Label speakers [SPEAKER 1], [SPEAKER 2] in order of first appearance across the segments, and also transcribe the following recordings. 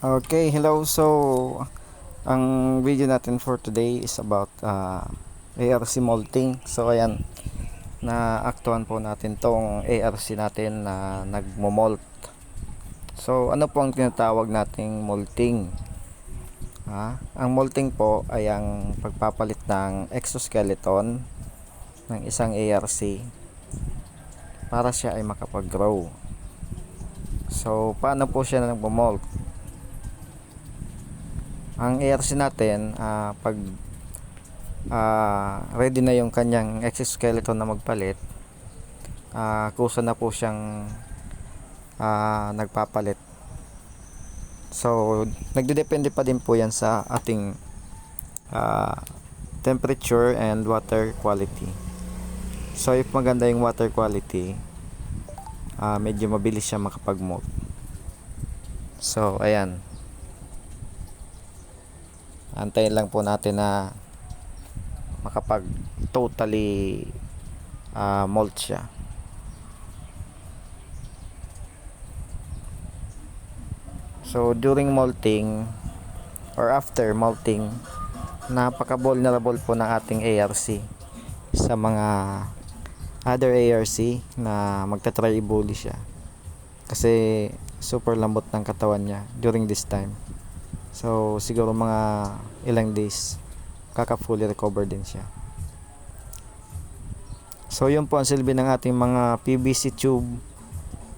[SPEAKER 1] Okay, hello. So, ang video natin for today is about ARC molting. So, ayan, na-aktuhan po natin tong ARC natin na nagmo-molt. So, ano po ang tinatawag nating molting? Ang molting po ay ang pagpapalit ng exoskeleton ng isang ARC para siya ay makapag-grow. So, paano po siya nagmo-molt? Ang ARC natin, pag ready na yung kanyang exoskeleton na magpalit, kusa na po siyang nagpapalit. So, nagdedepende pa din po yan sa ating temperature and water quality. So, if maganda yung water quality, medyo mabilis siya makapag-molt. So, ayan. Antayin lang po natin na makapag totally molt siya. So during molting or after molting, napaka-vulnerable po ng ating ARC sa mga other ARC na magta-try i-bully siya, kasi super lambot ng katawan niya during this time. So siguro mga ilang days kaka-fully recover din siya. So yun po ang silbi ng ating mga PVC tube,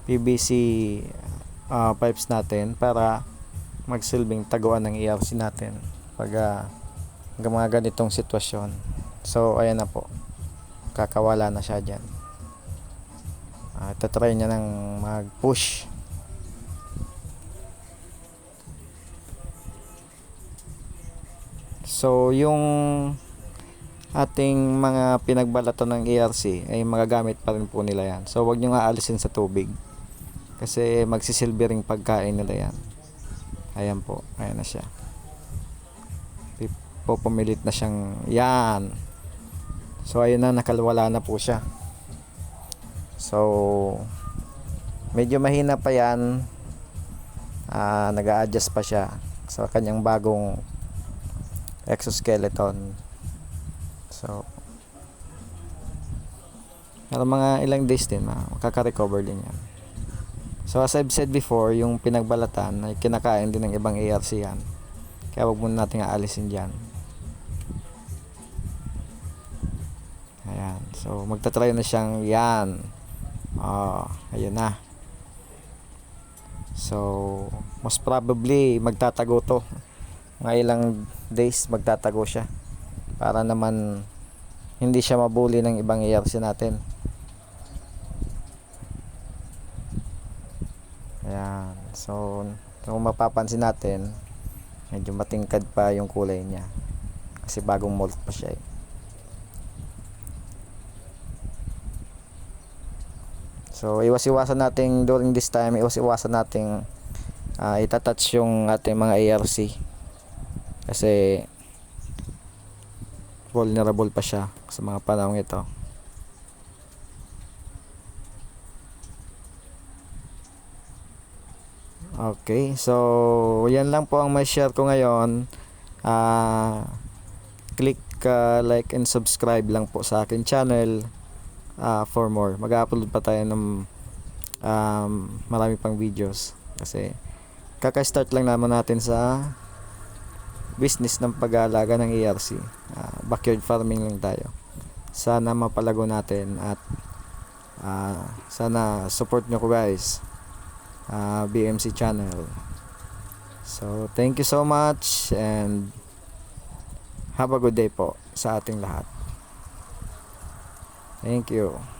[SPEAKER 1] PVC pipes natin para magsilbing taguan ng ARC natin pag mga ganitong sitwasyon. So ayan na po, kakawala na siya dyan. Tatry niya ng mag-push. So yung ating mga pinagbalatan ng ARC ay magagamit pa rin po nila yan. So wag nyo nga aalisin sa tubig, kasi magsisilbi ring pagkain nila yan. Ayan po, ayan na siya. Pupumilit na siyang yan. So ayun na, nakalwala na po siya. So medyo mahina pa yan, nag-a-adjust pa siya sa kanyang bagong exoskeleton. So pero mga ilang days din makaka-recover din yan. So as I've said before, yung pinagbalatan ay kinakain din ng ibang ARC yan, kaya wag muna natin aalisin dyan. Ayan, so magta-try na siyang yan. Ayun na. So most probably magtatago to, mga ilang days magtatago siya, para naman hindi siya mabuli ng ibang ARC natin. Ayan, so kung mapapansin natin, medyo matingkad pa yung kulay niya kasi bagong molt pa siya . So iwas-iwasan natin during this time, iwas-iwasan nating itatouch yung ating mga ARC, kasi vulnerable pa siya sa mga panahong ito. Okay, so yan lang po ang may share ko ngayon. Click like and subscribe lang po sa akin channel for more. Mag-upload pa tayo ng marami pang videos, kasi kaka-start lang naman natin sa business ng pag-aalaga ng ARC. Backyard farming lang tayo. Sana mapalago natin, at sana support nyo ko guys, BMC channel. So thank you so much and have a good day po sa ating lahat. Thank you.